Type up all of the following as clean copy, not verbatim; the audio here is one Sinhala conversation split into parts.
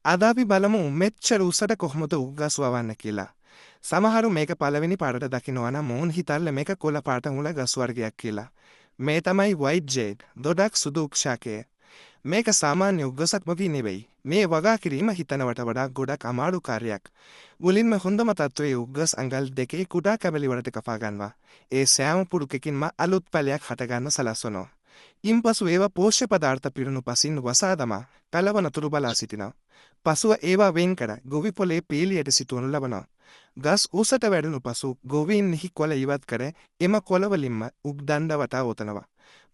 අද අපි බලමු මෙච්චර උසට කොහොමද උග්ගස් වවන්න කියලා. සමහරු මේක පළවෙනි පාඩට දකිනවා නම් මොවුන් හිතල්ල මේක කොළ පාට මුල ගස් වර්ගයක් කියලා. මේ තමයි white jade, දොඩක් සුදු උක්ෂාකය. මේක සාමාන්‍ය උග්ගසක් වගේ නෙවෙයි. මේ වගා කිරීම හිතනවට වඩා ගොඩක් අමාරු කාර්යයක්. මුලින්ම හොඳම තත්ත්වයේ උග්ගස් අඟල් දෙකේ කුඩා කැබලි වලට කපා ගන්නවා. ඒ සෑම පුරුකකින්ම අලුත් පැලයක් හටගන්න සලස්වනවා. ඉන්පසු ඒවා පෝෂ්‍ය පදාර්ථ පිරුණු පසින් වසා දමා කලව නතුරු බලා සිටිනවා. පසුව ඒවා වෙන් කර ගොවි පොලේ පීලියට සිටවනු ලබනවා. ගස් උසට වැඩුණු පසු ගොවීන්හි කොළ ඉවත් කර එම කොළවලින්ම උග්දණ්ඩ වටා ඔතනවා.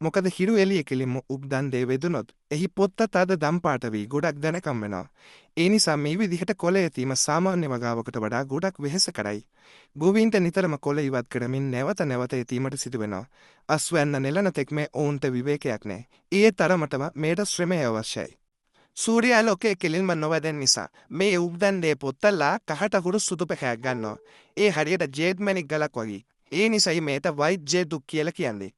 මොකද හිරු එළිය කෙලින්ම උග්දණ්ඩේ වෙදුනොත් එහි පොත්ත තද දම් පාට වී ගොඩක් දැනකම් වෙනවා. ඒ නිසා මේ විදිහට කොළ ඇතීම සාමාන්‍ය වගාවකට වඩා ගොඩක් වෙහෙස කරයි. ගොවීන්ට නිතරම කොළ ඉවත් කරමින් නැවත නැවත ඇතීමට සිදුවෙනවා. අස්වැන්න නෙලන තෙක් මේ ඔවුන්ට විවේකයක් නැහැ. ඒ තරමටම මේට ශ්‍රමය අවශ්‍යයි. සූර්යාලෝකයේ කෙලින්ම නොවැදෙන නිසා මේ උග්දණ්ඩේ පොත්තල්ලා කහට හුරු සුදු පැහැයක් ගන්නවා. ඒ හරියට ජේඩ් මැණික් ගලක් වගේ. ඒ නිසයි මේට white jade දුක් කියලා කියන්නේ.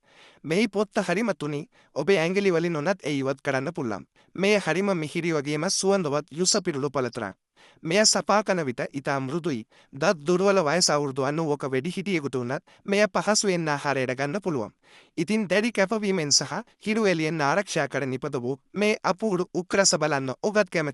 මෙහි පොත්ත හරිම තුනි. ඔබේ ඇඟිලි වලින් උනත් ඒ ඉවත් කරන්න පුළුවන්. මේ හරිම මිහිරි වගේම සුවඳවත් යුස පිරුළු පළතුරක්. මෙය සපා කන විට ඉතා මෘදුයි. දත් දුර්වල වයස අවුරුදු 90ක වැඩිහිටියෙකුට උනත් මෙය පහසුවෙන් ආහාරයට ගන්න පුළුවන්. ඉතින් දැඩි කැපවීමෙන් සහ හිරු එළියෙන් ආරක්ෂා කර නිපද වූ මේ අපූරු උක්‍රස බලන්න ඔබත් කැමති